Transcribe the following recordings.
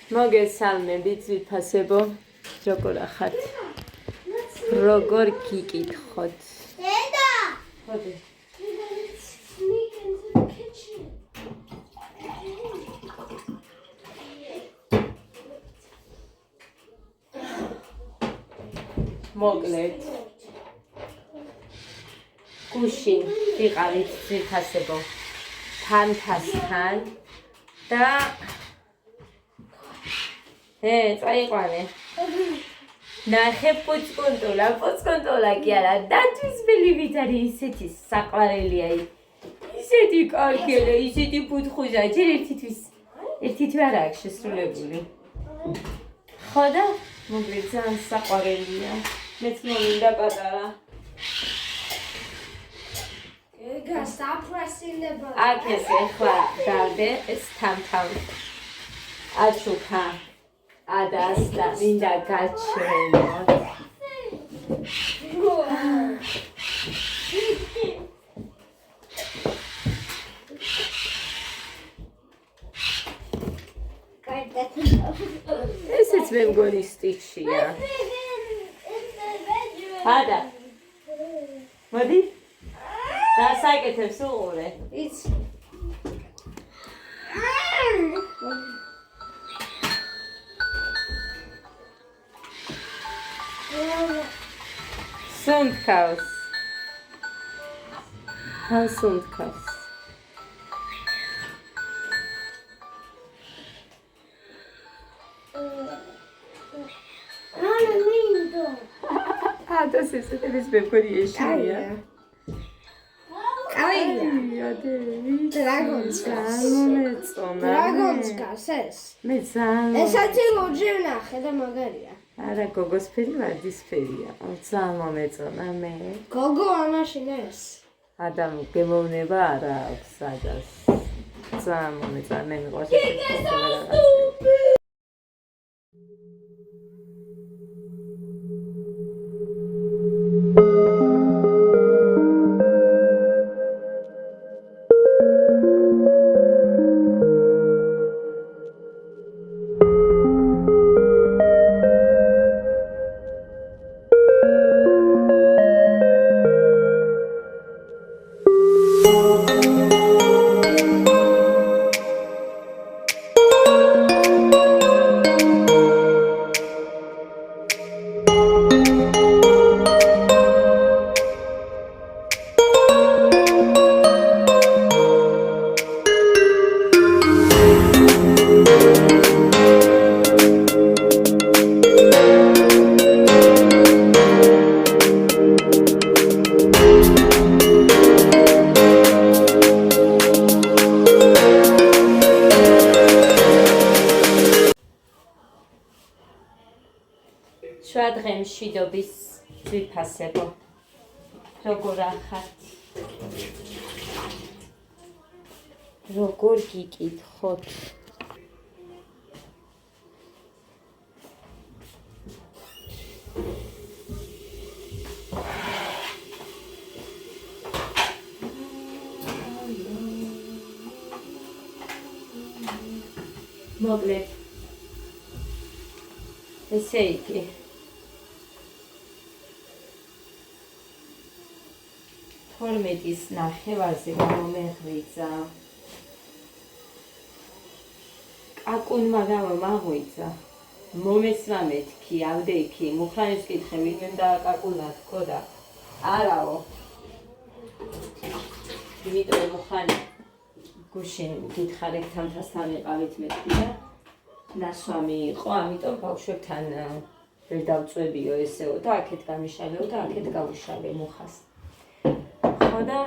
მოგესალმებით ვიფასებო როგორ ახართ როგორ გიკითხოთ დედა ხოდი მოკლედ გუშინ ვიყავით ვიფასებო თანთასთან და წაიყვანე ნახე პუწკუნტულა კი არა დაჯვისბილი ვით არის ისეთი საყვარელია ისეთი კარგია ისეთი ფუთხუჟა ჯერ ერთითვე არ აქვს შესრულებული ხო და მოკლედ ძალიან საყვარელია მეც მომინდა პატარა აქ ეს ეხლა დავდე ეს თან აჩუქა Adas da vinda gačeno. ესეც მე მგონი სტიჩია. Ada. მოდი. და საიკეთებს უყურე. იცი. Sundkaus. Sundkaus. Das ist etwas bevorieschia. Dragon's ესაცი ლურჯი ვნახე და მაგარია. არა, გოგოს ფერი ვარდისფერია. ძალიან მომეწონა მე. გოგო ამაშინ ეს. ადამ გემოვნება არა აქვს სადაც. ძალიან მომეწონა მე მიყვარს ეს. მშვიდობის ვიფასებო როგორ ახართ როგორ გიკითხოთ მოკლედ ესე იგი თორმეტის ნახევარზე გამომეღვიძა კაკუნმა გამომაღვიძა მომესვა მეთქი ავდეიქი მუხრანის კითხე ვინმე დააკაკუნა თქო და არაო იმიტომ მუხრანი გუშინ გითხარით თანთასთან იყავით მეთქი და ნასვამი იყო ამიტომ ბავშვებთან ვერ დავწვევიო ესეო და აქეთ გამიშალეო და აქეთ გავუშალე მუხას და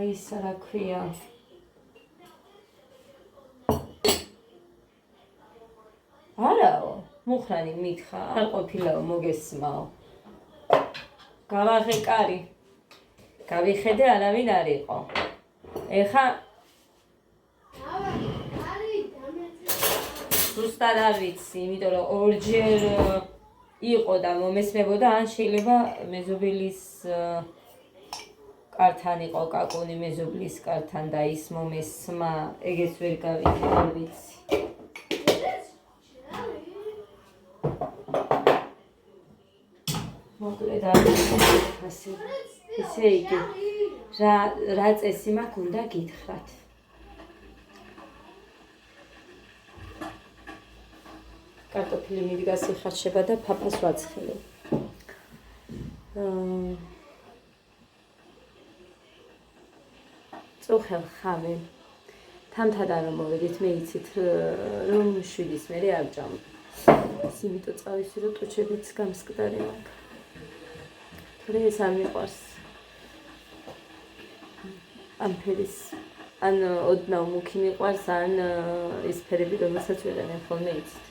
ის რა ქვია არაო მუხრანი მითხა არ ყოფილაო მოგესმაო გავაღე კარი გავიხედე არავინ არ იყო ეხა ზუსტად არ ვიცი იმიტომ რომ ორჯერ იყო და მომესმებოდა ან შეიძლება მეზობელის კართან იყო კაკუნი მეზობლის კართან და ის მომესმა ეგეც ვერ გავიგე არ ვიცი ასე. ესე იგი, რა წესი მაქვს უნდა გითხრათ. კარტოფილი მიდგას იხარშება და ფაფას ვაცხელებ. წუხელ ხავე. თამთადან რომ მოვედით, მე იცით რომ 7-ის მერე არ ვჭამ. იმიტომ წავისი რომ ტუჩებიც გამსკდარი მაქვს. თორე ეს არ მიყვარს. ამ ფერის ან ოდნავ მუქი მიყვარს, ან ის ფერები რომელსაც ვეღებენ ხოლმე იცით.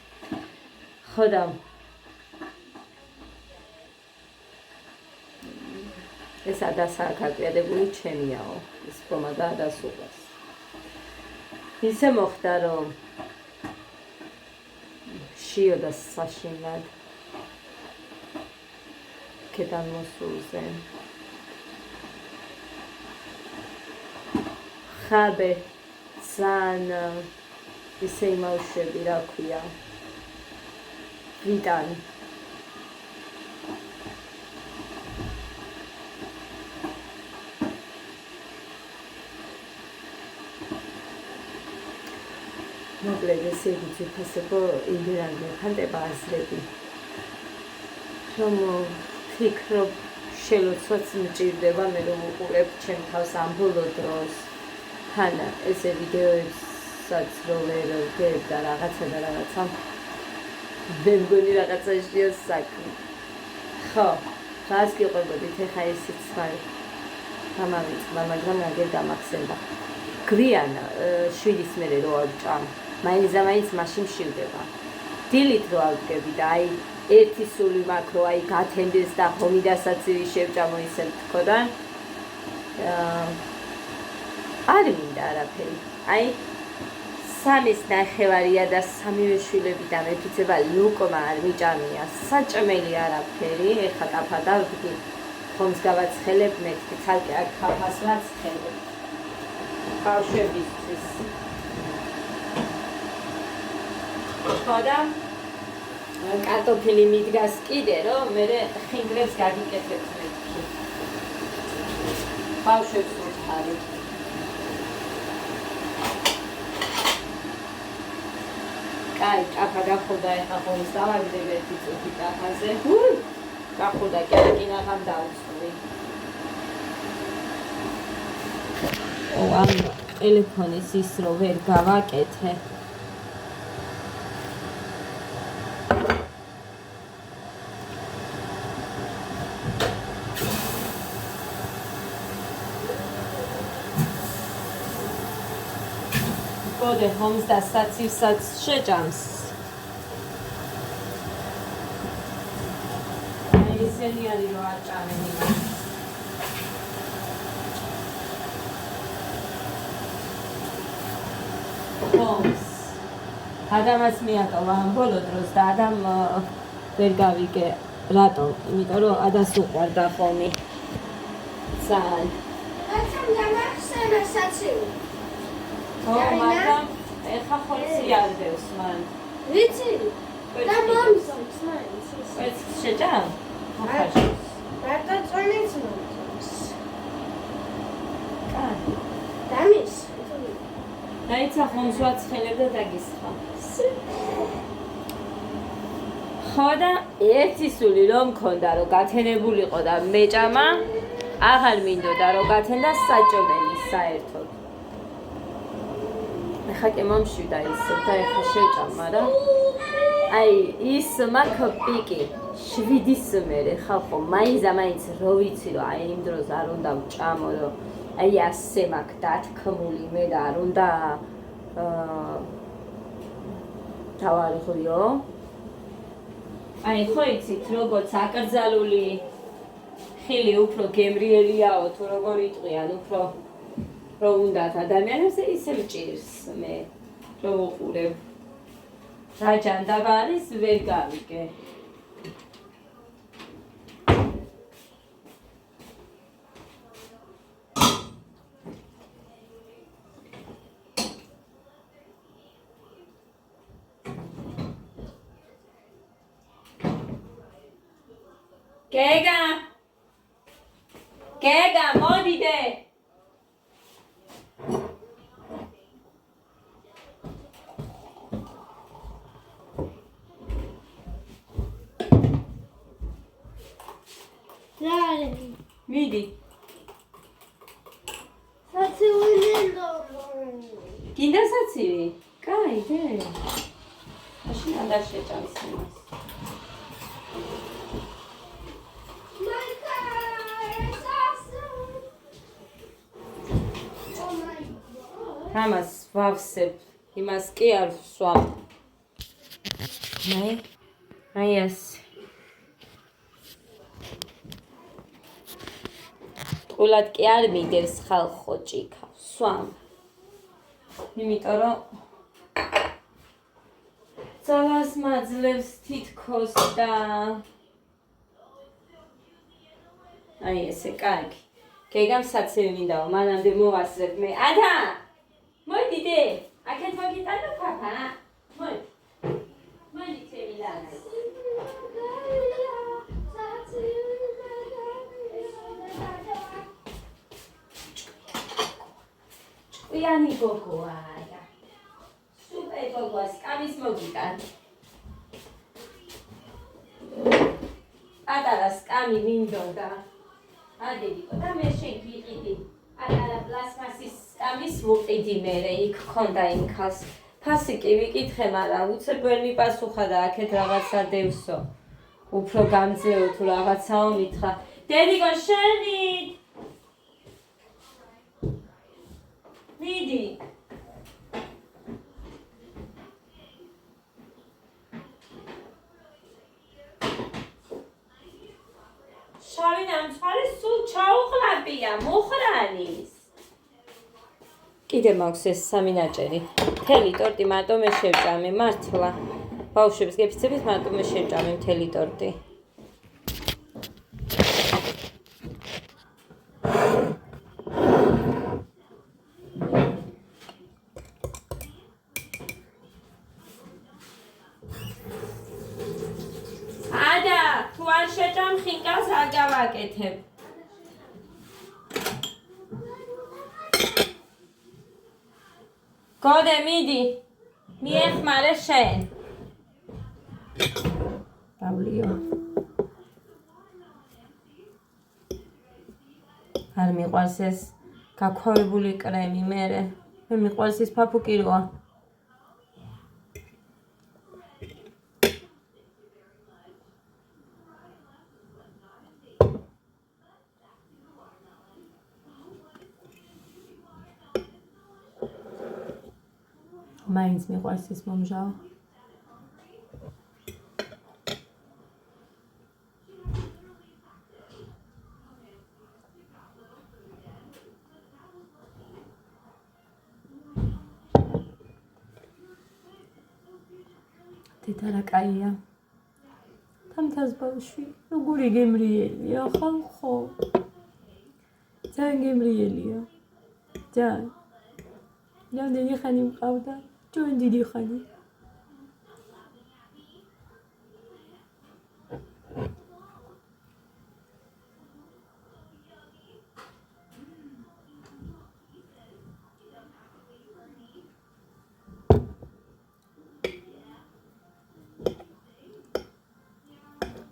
ხოდა ეს ადასაა გაკვიადებული ჩემიაო, ეს პომადა ადასუყვას. ისე მოხდა რომ შიოდა საშინლად კედან მოსულზე. ხაბე ძალიან ისე იმავშვები რა ქვია. ვიტან მოკლედ ესე იგი ფასებო იმდენად მეფანტება აზრები რომ ვფიქრობ შელოცვაც მჭირდება მე რომ უყურებ ჩემ თავს ამ ბოლო დროს თან ესე ვიდეოებსაც რომ ვერ ვგებ და რაღაცა მე მგონი რაღაცაშია საქმე. ხო, რას გიყვებოდით ეხა ისიც ხარ გამავიწყდა, მაგრამ აგერ დამახსენდა. გვიან 7-ის მერე რო ავჭამ, მაინც მაშინ მშივდება. დილით რო ავდგები და აი ერთი სული მაქვს რო აი გათენდეს და ხომიდასაც შევჭამო ისე თქოდა. არ მინდა არაფერი. აი 3.5 და 3 შვილები და მეფიცება ლუკმა არ მიჭამია. საჭმელი არაფერი, ეხა კაფა დავდგი. ხომს გავაცხელებ, მეთქი ცალკე აქ კაფას ვაცხელებ. ბავშვებისთვის. ხოდა კარტოფილი მიდგას კიდე, რომ მე ხინგრებს გაგიკეთებ მეთქი. ბავშვებს უთხარი. კაი, კაფა გახოდა ეხა ხომს დავაგდებ ერთი წუთი კაფაზე. გახოდა კინაღამ დავწვი. ამ ტელეფონის ის რო ვერ გავაკეთე. გოდე ხომს და საცივსაც შეჭამს. ისენი არის რომ არ ჭამენი. ხომს ადამას მიატოვა ამ ბოლო დროს და ადამ ვერ გავიგე რატომ, იმიტომ რომ ადას უყვარდა ხომი. ძალიან. რატომ გამახსენა საცივი? მაგრამ ეხა ხოლმე იარდევს მან. ვიცი. და მომწონს მაინც. ეს შეჭამ? რატო წონიც მომწონს? კაი. დამის. დაიცა ხომს ვაცხელებ და დაგისხა. ხოდა ერთი სული რომ მქონდა რომ გათენებულიყო და მეჭამა, აღარ მინდოდა რომ გათენდა საჭმელი საერთოდ. ეხა კი მომშვიდა ისე და ეხა შევჭამ, მაგრამ აი ის მაქვს პიკი 7-ის მერე ხალხო მაინც რო ვიცი რომ აი იმ დროს არ უნდა ვჭამო რომ აი ასე მაქვს დათქმული მე და არ უნდა დავარღვიო. აი ხო იცით როგორც აკრძალული ხილი უფრო გემრიელიაო თუ როგორ იტყვიან უფრო რო უნდათ ადამიანებს ისე მჭირს მე რო უყურებ. რა ჯანდაბა არის ვერ გავიგე. გეგა გეგა, მოდიდე. რა არის? მიდი. საცივი გინდა საცივი? კაი, დე. მაშინ არ შეჭამს იმას. ამას ვავსებ, იმას კი არ ვსვამ. აი ეს. ყულად კი არ მიდევს ხალხო ჭიქა, ვსვამ. იმიტომ რომ ძალას მაძლევს თითქოს და აი ესე კარგი. გეგამ საცივი მინდაო, მანამდე მოვასწრებ მე. ადა! მოდიდე! აქეთ მოგიტანო პაპა? მოდი. მოდი ჩემი ჭკვიანი გოგოა. სუპერ გოგოა, სკამის მოგიტან. პატარა სკამი მინდოდა. ადიდიკო და მე შენ გიყიდი. პატარა პლასმასის სკამის ვუყიდი მერე, იქ ქონდა იმ ხალს. ფასი კი ვიკითხე, მაგრამ უცებ ვერ მიპასუხა და აქეთ რაღაცა დევსო. უფრო გამძლეო თუ რაღაცაო მითხრა. დედიკო შენით. მიდი. შავი ნამცვარი სულ ჩაუყლაპია, მოხრანის. კიდე მაქვს ეს სამი ნაჭერი. მთელი ტორტი მარტო მე შევჭამე, მართლა. ბავშვებს გეფიცებით მარტო მე შევჭამე მთელი ტორტი. ადა, თუ არ შეჭამ ხინკალს არ გავაკეთებ. გოდე მიდი. მიეხმარე შენ. პავლიო. არ მიყვარს ეს გაქვავებული კრემი მერე. მე მიყვარს ის ფაფუკიროა. მაინც მიყვარს ის მომჟავო. თითარა კაია. თამთას ბავშვი, როგორი გემრიელია, ხალხო. ძალიან გემრიელია. ძალიან. რამდენი ხანი მყავდა? ჩვენ დიდი ხანი.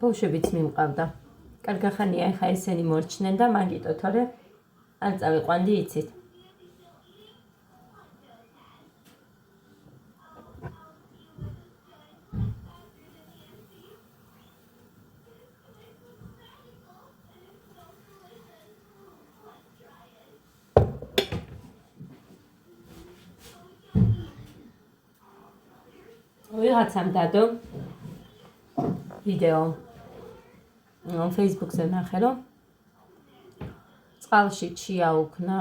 ბავშვებიც მიმყავდა. კარგი ხანია, ეხა ესენი მორჩნენ და მაგიტო, თორე არ წავიყვანდი იცით. ვიღაცამ დადო ვიდეო Facebook-ზე ნახე, რომ წყალში ჩიაუქნა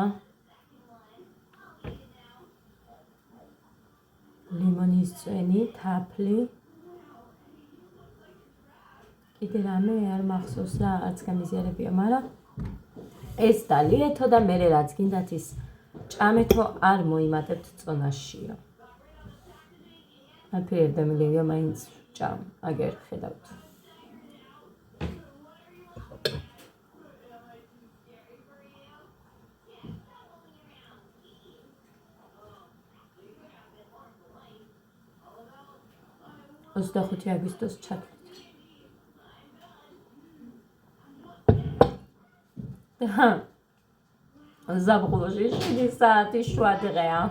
ლიმონის წვენი, თაფლი. კიდე რამე არ მახსოვს რა, არც გამიზიარებია, მაგრამ ეს დალიეთო და მე რაც გინდათ ის ჭამეთო არ მოიმატებთ წონაშიო. აფერ და მილევია მაინც ჭამ, აგერ ხედავთ. 25 აგვისტოს ჩათვლით. ზაფხულში 7 საათი შუა დღეა.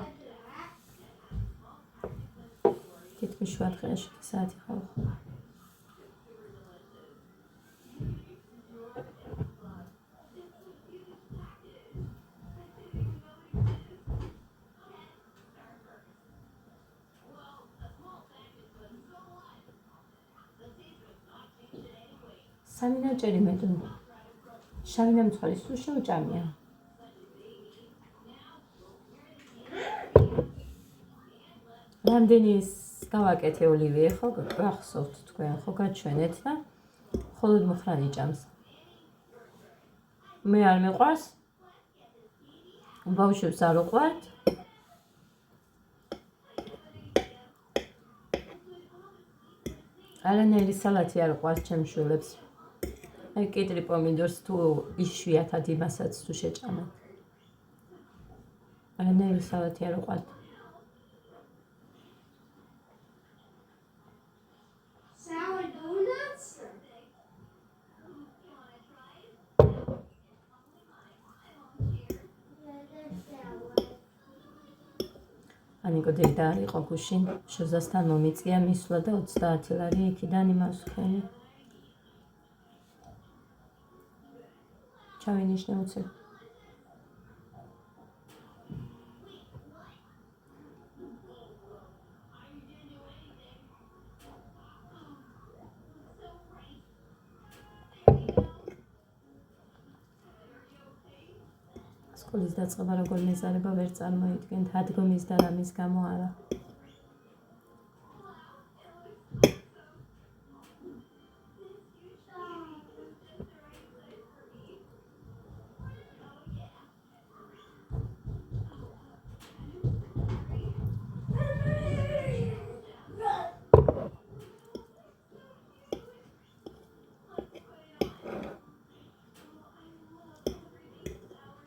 თითქმის შუა დღეა 7 საათი ხალხო. სამინაჭერი მეტუნ შავი ნამცხვარი სულ შეუჭამია. რამდენი გავაკეთე ოლივიე ხო გახსოვთ თქვენ ხო გაჩვენეთ და მხოლოდ მუხრანი ჭამს. მე არ მეყვარს. ბავშვებს არ უყვართ. არანაირი სალათი არ უყვარს ჩემს შვილებს. აი კიტრი პომიდორს თუ იშვიათად იმასაც თუ შეჭამენ. არანაირი სალათი არ უყვართ. ანიკო დედა იყო გუშინ შოზასთან მომიწია მისვლა და 30 ლარი იქიდან იმას ხელი. ჩავინიშნე უცებ. სკოლის დაწყება როგორ მეზარება ვერ წარმოიდგენთ, ადგომის და რამის გამო არა.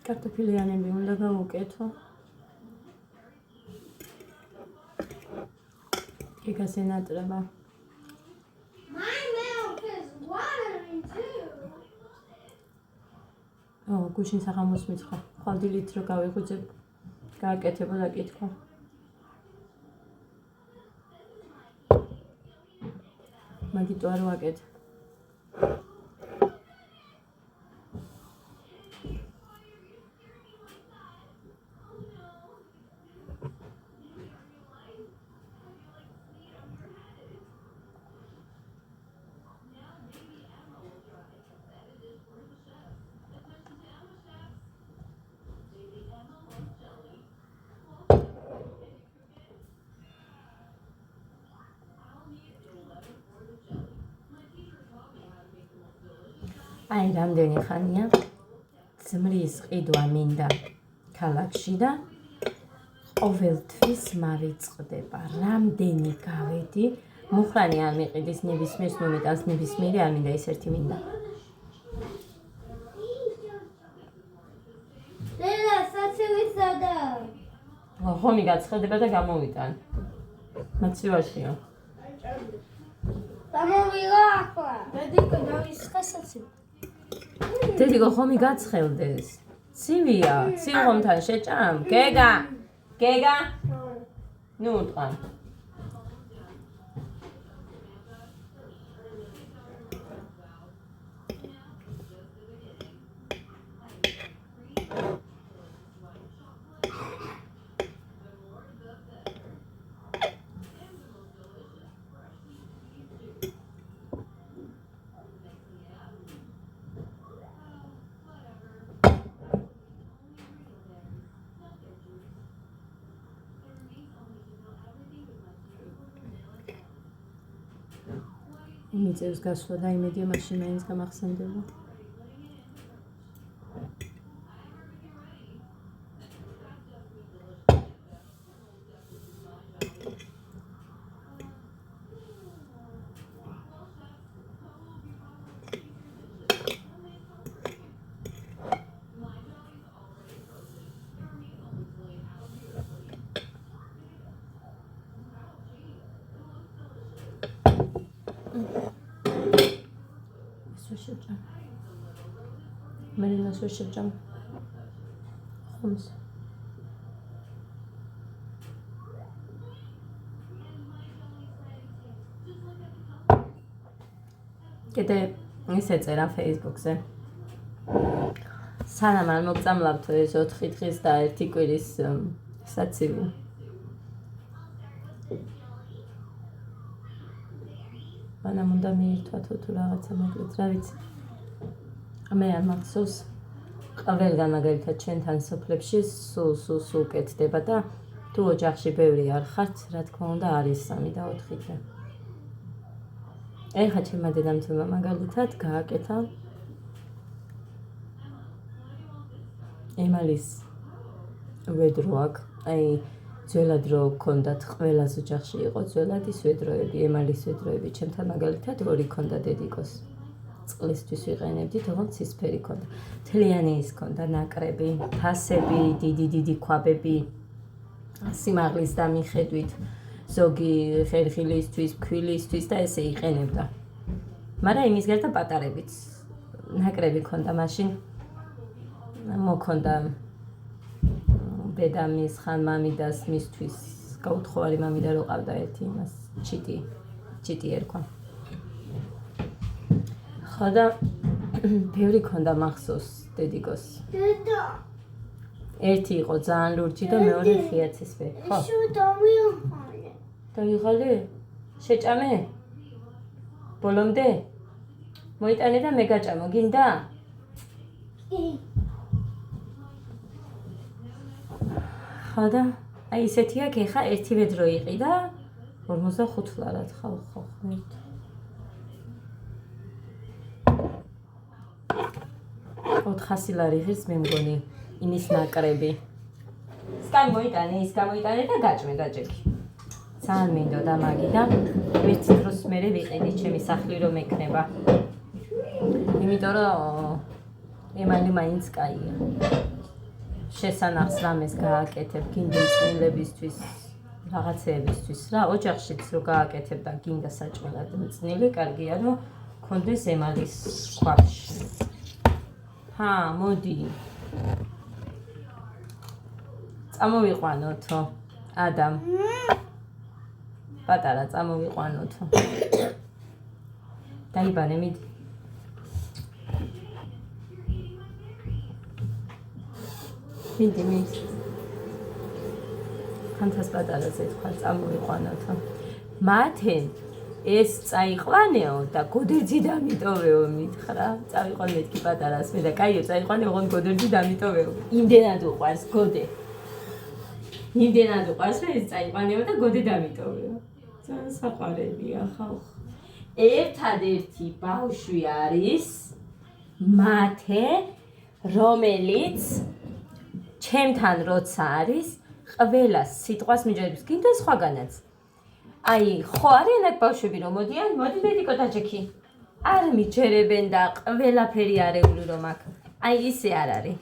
კარტოფილიანები უნდა გავუკეთო. იგაზე ნატრება. გუშინ საღამოს მითხრა. ხვალდილით რო გავიღვიძებ, გააკეთებოდა კითხვა. მაგიტო არ ვაკეთე. აი რამდენი ხანია ძმრის ყიდვა მინდა ქალაქში და ყოველთვის მარიწყდება. რამდენი გავედი, მუხრანი არ მიყიდის ნებისმიერს მომიტანს ნებისმიერი არ მინდა ის ერთი მინდა. დედა, საცივით სადა? ხომი გაცხელდება და გამოვიტან. მაცივაშია. დამოვიღო ახლა. დედიკო დავისხა საცივით. დედიკო ხომი გაცხელდეს. ცივია, ცივხომთან შეჭამ. გეგა. გეგა. ნუ უტყან. მიწევს გასვლა და იმედია მაშინ მაინც გამახსენდება. მერინოს ვერ შეჭამ. ხომს. კიდე ისე წერა Facebook-ზე. სანამ არ მოგწამლავთ ეს 4 დღის და 1 კვირის საცივი. მანამ უნდა მიირთვათო თუ რაღაცა მოკლედ, რა ვიცი. მე არ მახსოვს. ყველგან მაგალითად ჩვენთან სოფლებში სულ კეთდება და თუ ოჯახში ბევრი არ ხართ, რა თქმა უნდა არის 3 და 4 დღე. ეხლა ჩემმა დედამთილმა მაგალითად გააკეთა ემალის ვედრო აქვს, აი ძველად რო გქონდათ ყველას ოჯახში იყო ძველადი ვედროები, ემალის ვედროები, ჩემთან მაგალითად 2 ქონდა დედიკოს. წყლისთვის ვიყენებდით, ოღონდ ცისფერი ქონდა. მთლიანი ის ქონდა ნაკრები, თასები, დიდი ქვაბები, სიმაღლის დამიხედვით, ზოგი ხერხილისთვის, ქვილისთვის და ესე იყენებდა. მაგრამ იმის გარდა პატარებიც ნაკრები ქონდა მაშინ. მოქონდა დედამის ხან მამიდას მისთვის გაუთხოვარი მამიდა რო ყავდა ერთი იმას ჩიტი ერქვა. ხოდა ბევრი ქონდა მახსოვს დედიკოს. დედა. ერთი იყო ძალიან ლურჯი და მეორე ხიაცისფერი. ხო? შუ დავიღალე. დავიღალე? შეჭამე? ბოლომდე? მოიტანე და მე გაჭამო, გინდა? ხოდა აი ისეთი აქვს ეხა ერთი ვედრო იყიდა 45 ლარად ხო ხმერთ. 400 ლარი ღირს მე მგონი იმის ნაკრები. სკაი მოიტანე, ის გამოიტანე და გაჭმე დაჭექი. ძალიან მინდოდა მაგი და ერთ დროს მე ვიყიდი ჩემი სახლი რომ ეკნება. იმიტომ რომ ემალი მაინც კაია. შესანახს რამეს გააკეთებ გინდა წნილებისთვის, რაღაცეებისთვის რა, ოჯახშიც რო გააკეთებ და გინდა საჭმელად წნილი, კარგია რომ კონდეს ემალის ქვაბში. ჰა, მოდი. წამოვიყვანოთო, ადამ. პატარა წამოვიყვანოთო. დაიბანე მიდი. მიდი. ხანთას პატარაზე თქვა წამოვიყვანოთო. მათენ ეს წაიყვანეო და გოდერძი დამიტოვეო მითხრა. წავიყვან მეთქი პატარას მე და კაიო წაიყვანე ოღონდ გოდერძი დამიტოვეო. იმდენად უყვარს გოდე. იმდენად უყვარს რომ ეს წაიყვანეო და გოდე დამიტოვეო. ძალიან საყვარელია ხალხ. ერთადერთი ბავშვი არის მათე, რომელიც ჩემთან როცა არის ყველა სიტყვას მიჯერებს, გინდა სხვაგანაც. აი, ხო არიან აქ ბავშვები რომ მოდიან, მოდი დედიკო დაჭექი. არ მიჯერებენ და ყველაფერი არეული რომ აქ. აი ისე არ არის.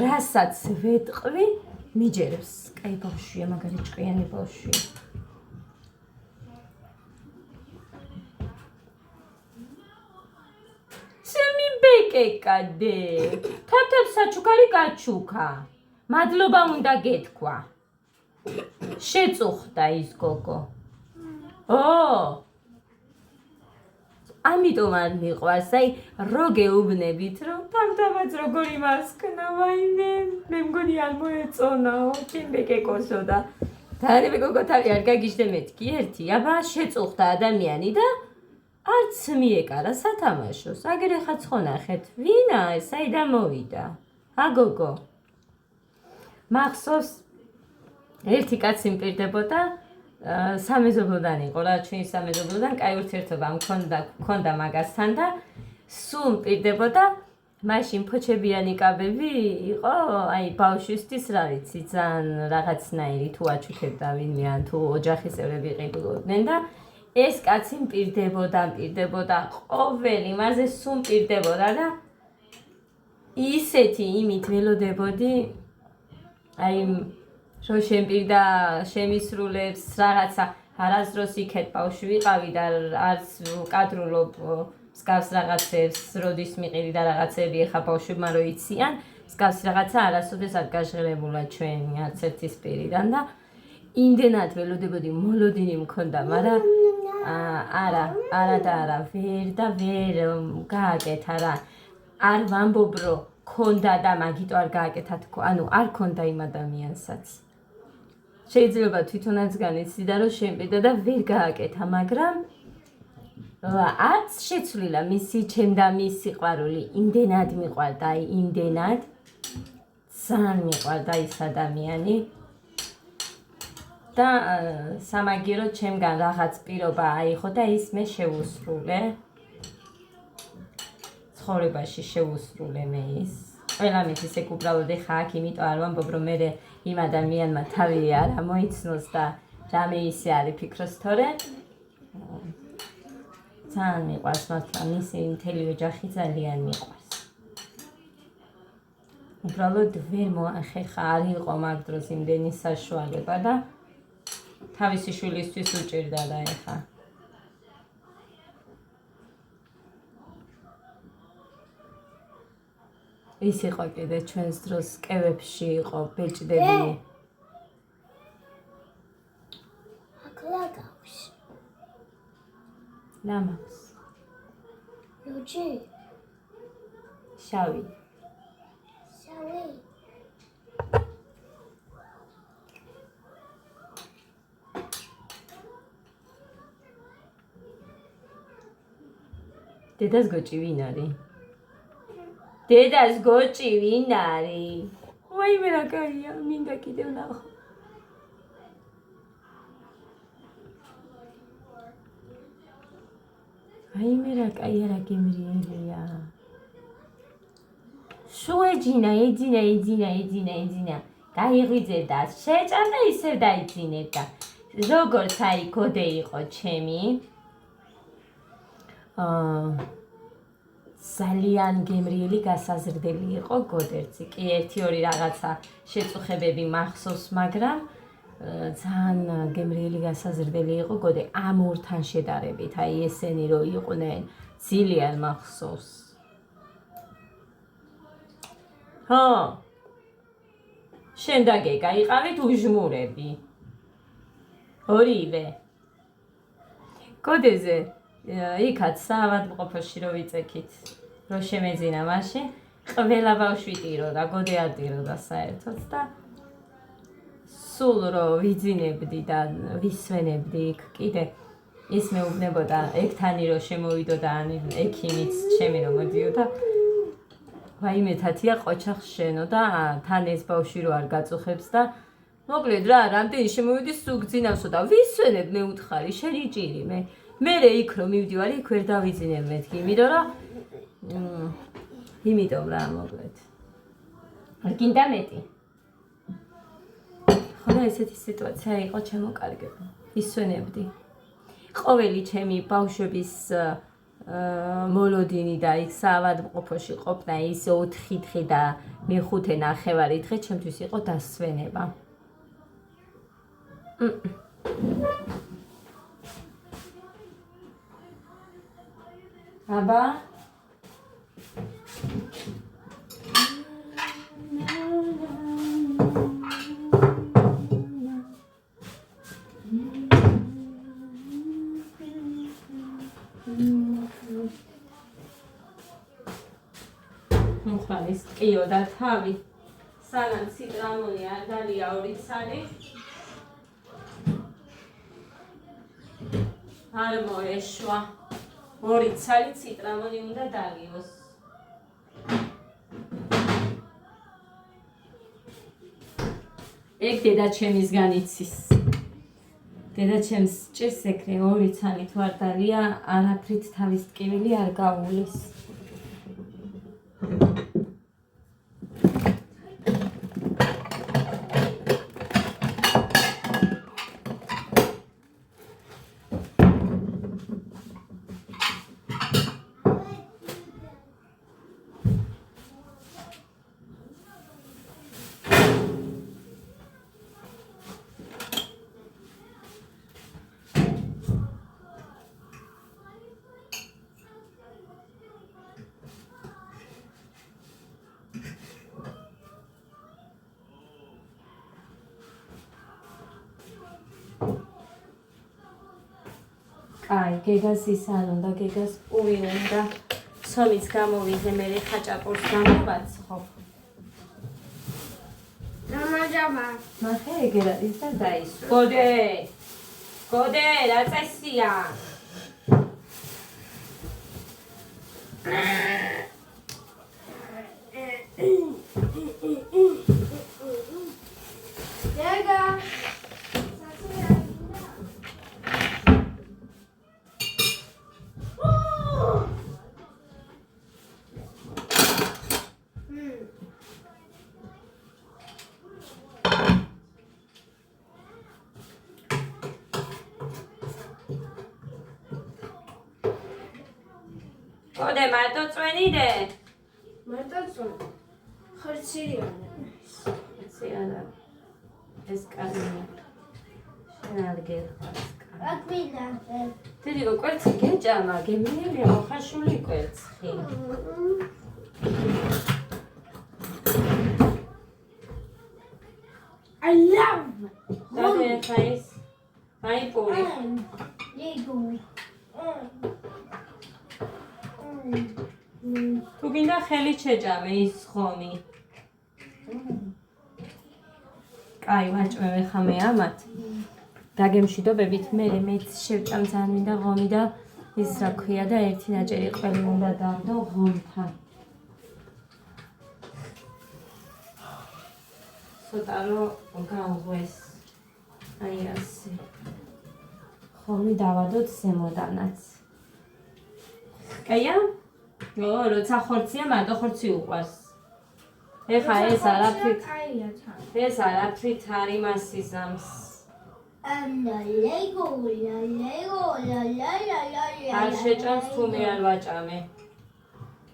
რასაც ვეტყვი, მიჯერებს. კაი ბავშვია, მაგარი ჭკვიანი ბავშვია. კეკადე, თათებ საჩუქარი გაჩუქა. მადლობა უნდა გეთქვა. შეწუხდა ის გოგო. ამიტომ არ მიყვარს, აი რო გეუბნებით, რომ თამთამაც როგორი მასკნა, ვაიმე, მე მგონი არ მოეწონაო, ჩემბეკეკოსო და დაანებე გოგო თავი არ გაგიჟდე მეთქი ერთი, აბა შეწუხდა ადამიანი და არც მიეკარა სათამაშოს. აგერ ეხა ცხონახეთ, ვინა ეს, საიდან მოვიდა? აგოგო. მახსოვს ერთი კაცი მპირდებოდა, სამეზობლოდან იყო რა, ჩვენი სამეზობლოდან კაი ურთიერთობა მქონდა მაგასთან და სულ მპირდებოდა, მაშინ ფოჩებიანი კაბები იყო, აი ბავშვისთვის რა ვიცი, ძალიან რაღაცნაირი თუ აჩუქებდა ვინმე ან თუ ოჯახის წევრები იყიდულობდნენ და ეს კაცი მპირდებოდა, ყოველი მასე სულ მპირდებოდა და ისეთი იმით ველოდებოდი, აი რო შემპირდა შემისრულებს რაღაცა არასდროს იქეთ ბავშვი ვიყავი და არც კადრულობ მსგავს რაღაცებს როდის მიყიდი და რაღაცები ეხა ბავშვებმა რო იციან მსგავსი რაღაცა არასოდეს არ გაჟღერებულა ჩვენი არც ერთის პირიდან და იმდენად ველოდებოდი მოლოდინი მქონდა მაგრამ არა ვერ და ვერ გააკეთა რა არ ვამბობ რომ ქონდა და მაგიტო არ გააკეთა თქო ანუ არ ქონდა იმ ადამიანსაც შეიძლება თვითონაც განიცდიდა რომ შემპირდა და ვერ გააკეთა მაგრამ არც შეცვლილა მისი ჩემ და მის სიყვარული იმდენად მიყვარდა იმდენად ძალიან მიყვარდა ის ადამიანი და სამაგირო ჩემგან რაღაც პირობა აიღო და ის მე შევუსრულე ცხოვრებაში შევუსრულე მე ის ყველამით ისე უბრალოდ ეხა აქ იმიტომ არ ვამბობ რომ მე იმ ადამიანმა თავი არ მოიცნოს და რამე ისე არ იფიქროს თორე ძალიან მიყვარს მართლა მისი მთელი ოჯახი ძალიან მიყვარს უბრალოდ ვერ მოახერხა არ იყო მაგ დროს იმდენი საშუალება და თავისი შვილისთვის უჭირდა და ეხა ის იყო კიდე ჩვენს დროს სკევებში იყო ბეჭდები აკლაგავს ლამას ლუჯი შავი დედას გოჭი ვინ არის? დედას გოჭი ვინ არის? ვაიმე რა კაია, მინდა კიდევ ნახო. ვაიმე რა კაია, რა გემრიელია. შუეჯინა, ეძინა. გაიღვიძებდა, შეჭამდა ისევ დაიძინებდა. როგორც აი გოდე იყო ჩემი. ძალიან გემრიელი გასაზრდელი იყო გოდერძი. კი ერთი-ორი რაღაცა შეწუხებები მახსოვს, მაგრამ ძალიან გემრიელი გასაზრდელი იყო გოდე ამ ორთან შედარებით. აი ესენი რო იყვნენ, ძალიან მახსოვს. ხო. შენ და გეგა იყავით უჟმურები. ორივე. გოდეზე იქაც საავადმყოფოში რო ვიწექით, რო შემეძინა მაშინ, ყველა ბავშვი ტიროდა, გოდე არ ტიროდა საერთოდ და სულ რო ვიძინებდი და ვისვენებდი იქ კიდე ის მეუბნებოდა ეგთანი რო შემოვიდოდა ექიმიც ჩემი რომ მოდიოდა ვაიმე თათია ყოჩახს შენო და თან ეს ბავშვი რო არ გაწუხებს და მოკლედ რა რამდენი შემოვიდის სულ გძინავსო და ვისვენებ მე უთხარი შენი ჭირი მე იქ რომ მივდივარ იქ ვერ დავიძინებ მეთქი იმიტომ რა მოკლედ არ გინდა მეტი ხო და ესეთი სიტუაცია იყო ჩემოკარგება ისვენებდი ყოველი ჩემი ბავშვების მოლოდინი და იქ საავადმყოფოში ყოფნა ის 4 დღე და მე-5 ნახევარი დღე ჩემთვის იყო დასვენება აბა მოხალის ტყიო და თავი სანამ ციტრამონი არ დალია 2 ცალი არ მოეშვა 2 ცალი ციტრამონი უნდა დაგიოს ეგ დედაჩემისგან იცის დედაჩემს ჭირს ეგრე 2 ცალი თუ არ დალია არაფრით თავის ტკივილი არ გაუვლის კაი, გეგას ის არ უნდა, გეგას პური უნდა. სომიც გამოვიდე, მე ხაჭაპურს გამოვაცხო. დამაჯამა. ნახე, ეგერა ის და დაისვა. გოდე, რა წესია? გეგა. გოდე, მარტო წვენიდე. მარტო ხორცირია. ციანა. ეს კანია. შენ არ გერხარ. აკმინა. დედიკო, კვერცხი გეჭამა, გემიელია მოხაშული კვერცხი. I love. დადე ხაის. აი პური. Lego. თუ გინდა ხელი შეჭამე ის ხომი. კაი, ვაჭმევ ხამე ამათ. დაგემშვიდობებით, მეც შევჭამ ძალიან მინდა ღომი და ის რა ქვია და ერთი ნაჭერი ყველი უნდა დავდო ღომთან. ცოტა რომ გავღვეს. აი ასე. ხომი დავადოთ ზემოდანაც. კაია? როცა ხორცია, მარტო ხორცი უყვარს. ეხა ეს არაფრით არ იმას იზამს. Lego. არ შეჭამს თუ მე არ ვაჭამე.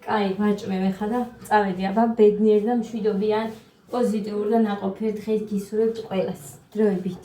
კაი, ვაჭმევ ეხა და წავედი აბა ბედნიერ და მშვიდობიან პოზიტიურ და ნაყოფიერ დღეს გისურვებთ ყველას. დროებით.